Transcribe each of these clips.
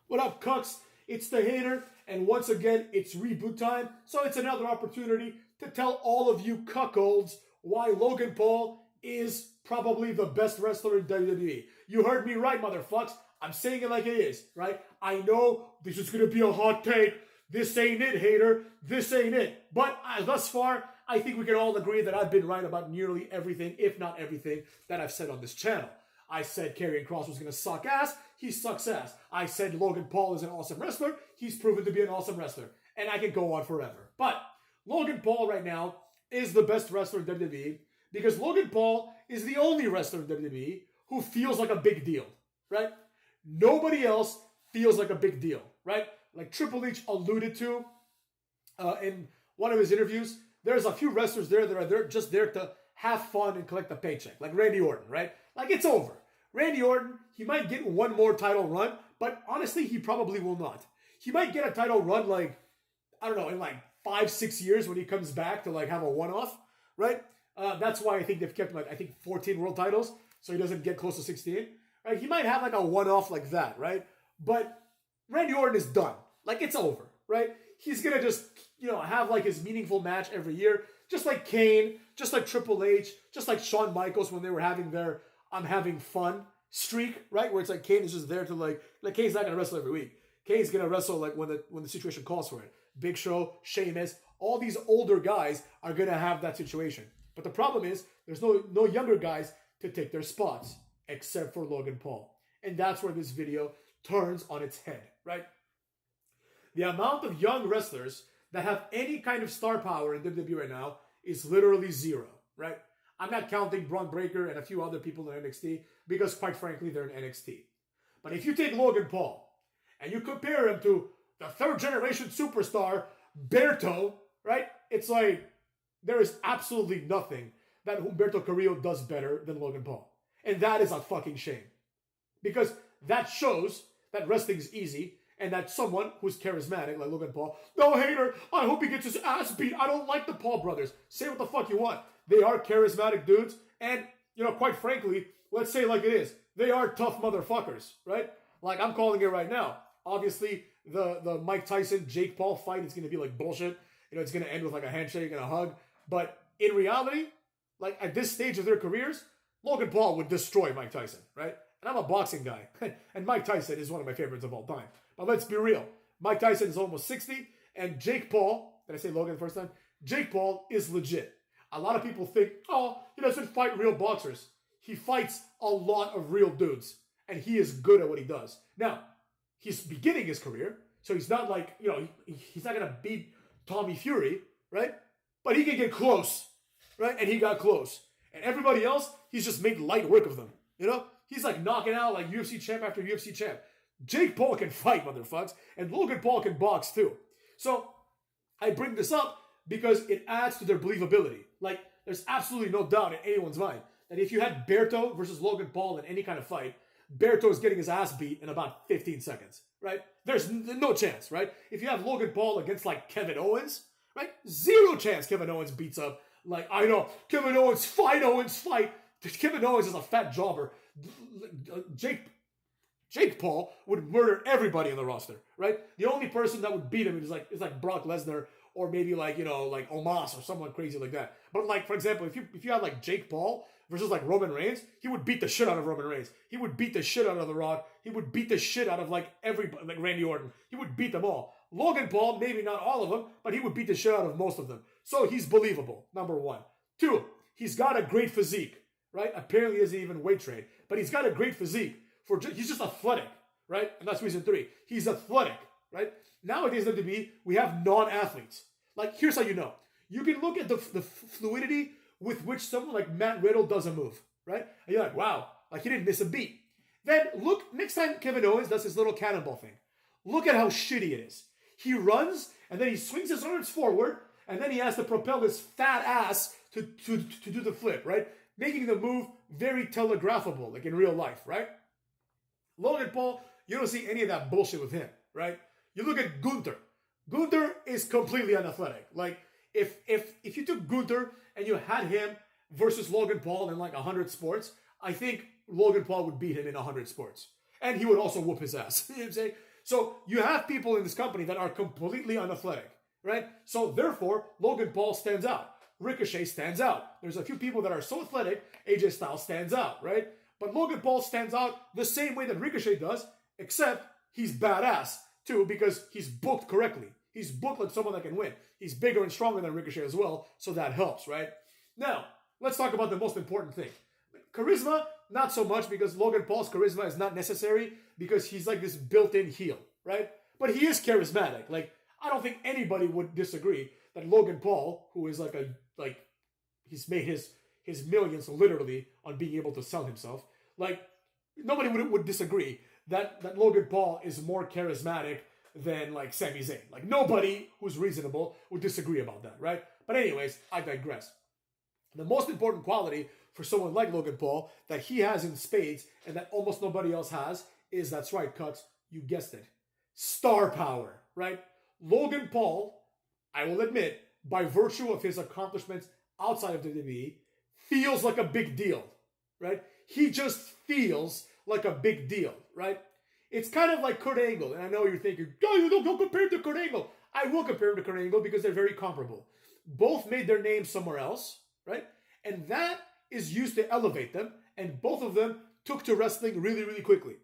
What up, cucks? It's the hater, and once again, it's reboot time, so it's another opportunity to tell all of you cuckolds why Logan Paul is probably the best wrestler in WWE. You heard me right, motherfucks. I'm saying it like it is, right? I know this is going to be a hot take. This ain't it, hater. This ain't it. But thus far, I think we can all agree that I've been right about nearly everything, if not everything, that I've said on this channel. I said Karrion Kross was going to suck ass. He sucks ass. I said Logan Paul is an awesome wrestler. He's proven to be an awesome wrestler. And I can go on forever. But Logan Paul right now is the best wrestler in WWE because Logan Paul is the only wrestler in WWE who feels like a big deal, right? Nobody else feels like a big deal, right? Like Triple H alluded to in one of his interviews, there's a few wrestlers there that are just there to have fun and collect a paycheck. Like Randy Orton, right? Like it's over. Randy Orton, he might get one more title run, but honestly, he probably will not. He might get a title run like, I don't know, in like 5-6 years when he comes back to like have a one-off, right? That's why I think they've kept him at, I think, 14 world titles, so he doesn't get close to 16. Right? He might have like a one-off like that, right? But Randy Orton is done. Like it's over, right? He's gonna just, have like his meaningful match every year, just like Kane, just like Triple H, just like Shawn Michaels when they were having their I'm having fun streak, right? Where it's like Kane is just there to like Kane's not gonna wrestle every week. Kane's gonna wrestle like when the situation calls for it. Big Show, Sheamus, all these older guys are gonna have that situation. But the problem is there's no younger guys to take their spots, except for Logan Paul. And that's where this video turns on its head, right? The amount of young wrestlers that have any kind of star power in WWE right now is literally zero, right? I'm not counting Braun Breaker and a few other people in NXT because, quite frankly, they're in NXT. But if you take Logan Paul and you compare him to the third-generation superstar, Berto, right? It's like there is absolutely nothing that Humberto Carrillo does better than Logan Paul. And that is a fucking shame. Because that shows that wrestling is easy and that someone who's charismatic like Logan Paul, no hater, I hope he gets his ass beat. I don't like the Paul brothers. Say what the fuck you want. They are charismatic dudes. And, quite frankly, let's say it like it is. They are tough motherfuckers, right? Like I'm calling it right now. Obviously, the Mike Tyson, Jake Paul fight is going to be like bullshit. It's going to end with like a handshake and a hug. But in reality, like at this stage of their careers, Logan Paul would destroy Mike Tyson, right? And I'm a boxing guy. And Mike Tyson is one of my favorites of all time. But let's be real. Mike Tyson is almost 60. And Jake Paul, did I say Logan the first time? Jake Paul is legit. A lot of people think, he doesn't fight real boxers. He fights a lot of real dudes. And he is good at what he does. Now, he's beginning his career. So he's not like, he's not going to beat Tommy Fury, right? But he can get close, right? And he got close. And everybody else, he's just made light work of them. He's like knocking out like UFC champ after UFC champ. Jake Paul can fight, motherfuckers. And Logan Paul can box too. So I bring this up because it adds to their believability. Like there's absolutely no doubt in anyone's mind that if you had Berto versus Logan Paul in any kind of fight, Berto is getting his ass beat in about 15 seconds, right? There's no chance, right? If you have Logan Paul against like Kevin Owens, right? Zero chance Kevin Owens beats up. Like, I know, Kevin Owens fight. Kevin Owens is a fat jobber. Jake Paul would murder everybody on the roster, right? The only person that would beat him is like Brock Lesnar or maybe like Omos or someone crazy like that. But like, for example, if you had like Jake Paul versus like Roman Reigns, he would beat the shit out of Roman Reigns. He would beat the shit out of The Rock. He would beat the shit out of like everybody, like Randy Orton. He would beat them all. Logan Paul, maybe not all of them, but he would beat the shit out of most of them. So he's believable, number one. Two, he's got a great physique, right? Apparently he isn't even weight trained, but he's got a great physique. He's just athletic, right? And that's reason three. He's athletic, right? Nowadays in WWE, we have non-athletes. Like, here's how you know. You can look at the fluidity with which someone like Matt Riddle does a move, right? And you're like, wow, like he didn't miss a beat. Then look, next time Kevin Owens does his little cannonball thing, look at how shitty it is. He runs, and then he swings his arms forward, and then he has to propel his fat ass to do the flip, right? Making the move very telegraphable, like in real life, right? Logan Paul, you don't see any of that bullshit with him, right? You look at Gunther. Gunther is completely unathletic. Like, if you took Gunther and you had him versus Logan Paul in like 100 sports, I think Logan Paul would beat him in 100 sports. And he would also whoop his ass. You know what I'm saying? So you have people in this company that are completely unathletic, right? So therefore, Logan Paul stands out. Ricochet stands out. There's a few people that are so athletic, AJ Styles stands out, right? But Logan Paul stands out the same way that Ricochet does, except he's badass too because he's booked correctly. He's booked like someone that can win. He's bigger and stronger than Ricochet as well, so that helps, right? Now, let's talk about the most important thing. Charisma, not so much because Logan Paul's charisma is not necessary because he's like this built-in heel, right? But he is charismatic. Like, I don't think anybody would disagree that Logan Paul, who is he's made his millions literally on being able to sell himself. Like, nobody would disagree that Logan Paul is more charismatic than like Sami Zayn. Like, nobody who's reasonable would disagree about that, right? But anyways, I digress. The most important quality for someone like Logan Paul that he has in spades and that almost nobody else has is, that's right, Cuts, you guessed it, star power, right? Logan Paul, I will admit, by virtue of his accomplishments outside of the WWE, feels like a big deal, right? He just feels like a big deal, right? It's kind of like Kurt Angle, and I know you're thinking, oh, you don't compare him to Kurt Angle. I will compare him to Kurt Angle because they're very comparable. Both made their names somewhere else, right? And that is used to elevate them, and both of them took to wrestling really, really quickly.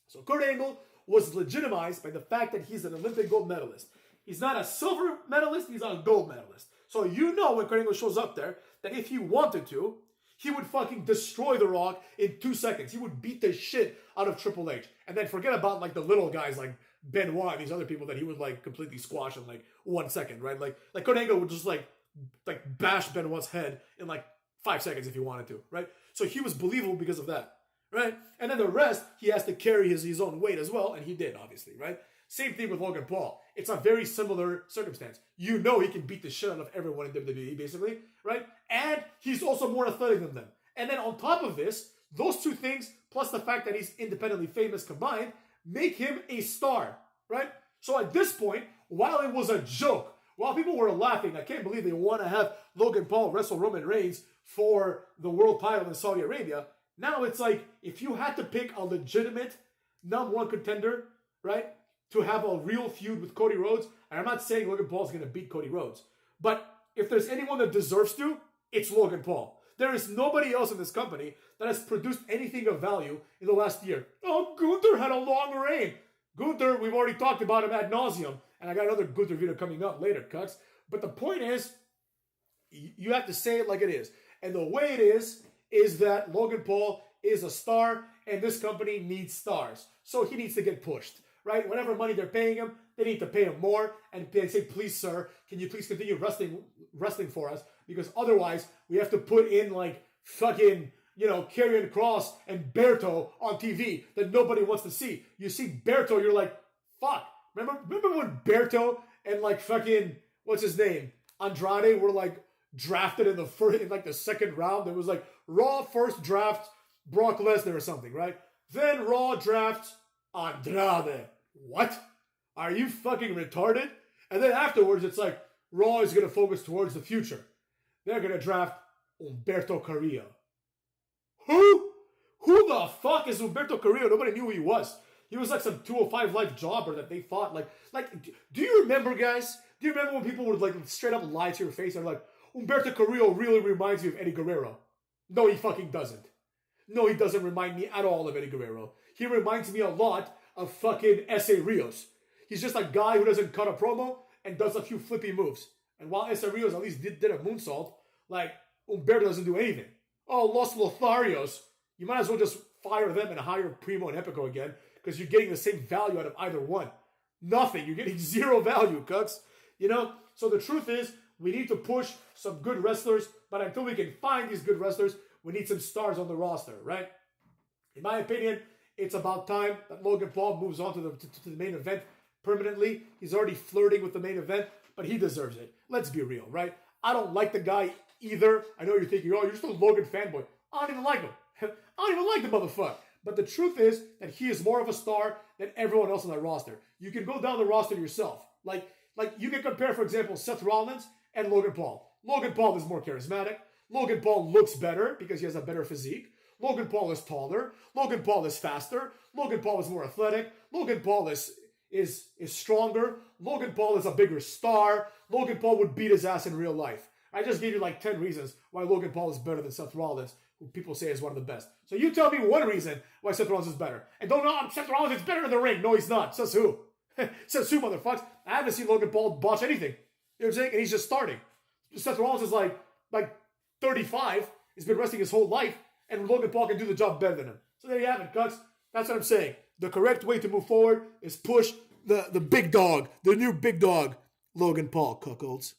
So Kurt Angle was legitimized by the fact that he's an Olympic gold medalist. He's not a silver medalist, he's a gold medalist. So you know when Kurt Angle shows up there, that if he wanted to, he would fucking destroy The Rock in 2 seconds. He would beat the shit out of Triple H. And then forget about like the little guys like Benoit and these other people that he would like completely squash in like 1 second, right? Like Kurt Angle would just like bash Benoit's head in like 5 seconds if he wanted to, right? So he was believable because of that, right? And then the rest, he has to carry his own weight as well, and he did, obviously, right? Same thing with Logan Paul. It's a very similar circumstance. You know he can beat the shit out of everyone in WWE, basically, right? And he's also more athletic than them. And then on top of this, those two things, plus the fact that he's independently famous combined, make him a star, right? So at this point, while it was a joke, while people were laughing, I can't believe they want to have Logan Paul wrestle Roman Reigns for the world title in Saudi Arabia. Now it's like, if you had to pick a legitimate number one contender, right, to have a real feud with Cody Rhodes, and I'm not saying Logan Paul is going to beat Cody Rhodes, but if there's anyone that deserves to, it's Logan Paul. There is nobody else in this company that has produced anything of value in the last year. Oh, Gunther had a long reign. Gunther, we've already talked about him ad nauseum, and I got another Gunther video coming up later, Cuts. But the point is, you have to say it like it is. And the way it is that Logan Paul is a star, and this company needs stars. So he needs to get pushed, right? Whatever money they're paying him, they need to pay him more, and they say, please, sir, can you please continue wrestling for us? Because otherwise, we have to put in like fucking, Karrion Kross and Berto on TV that nobody wants to see. You see Berto, you're like, fuck. Remember when Berto and like fucking, what's his name? Andrade were like drafted in the second round. There was like Raw first draft Brock Lesnar or something, right? Then Raw draft Andrade. What? Are you fucking retarded? And then afterwards, it's like Raw is going to focus towards the future. They're going to draft Humberto Carrillo. Who? Who the fuck is Humberto Carrillo? Nobody knew who he was. He was like some 205 Live jobber that they thought like, do you remember, guys? Do you remember when people would like straight up lie to your face and like, Humberto Carrillo really reminds me of Eddie Guerrero? No, he fucking doesn't. No, he doesn't remind me at all of Eddie Guerrero. He reminds me a lot of fucking S.A. Rios. He's just a guy who doesn't cut a promo and does a few flippy moves. And while S.A. Rios at least did a moonsault, like, Humberto doesn't do anything. Oh, Los Lotharios. You might as well just fire them and hire Primo and Epico again, because you're getting the same value out of either one. Nothing. You're getting zero value, Cuts. So the truth is, we need to push some good wrestlers, but until we can find these good wrestlers, we need some stars on the roster, right? In my opinion, it's about time that Logan Paul moves on to the main event permanently. He's already flirting with the main event, but he deserves it. Let's be real, right? I don't like the guy either. I know you're thinking, oh, you're just a Logan fanboy. I don't even like him. I don't even like the motherfucker. But the truth is that he is more of a star than everyone else on that roster. You can go down the roster yourself. Like you can compare, for example, Seth Rollins and Logan Paul. Logan Paul is more charismatic. Logan Paul looks better because he has a better physique. Logan Paul is taller. Logan Paul is faster. Logan Paul is more athletic. Logan Paul is stronger. Logan Paul is a bigger star. Logan Paul would beat his ass in real life. I just gave you like 10 reasons why Logan Paul is better than Seth Rollins, who people say is one of the best. So you tell me one reason why Seth Rollins is better. And don't know, Seth Rollins is better in the ring. No, he's not. Says who? Says who, motherfuckers? I haven't seen Logan Paul botch anything. You know what I'm saying? And he's just starting. Seth Rollins is like 35. He's been wrestling his whole life. And Logan Paul can do the job better than him. So there you have it, Cucks. That's what I'm saying. The correct way to move forward is push the big dog, the new big dog, Logan Paul, cuckolds.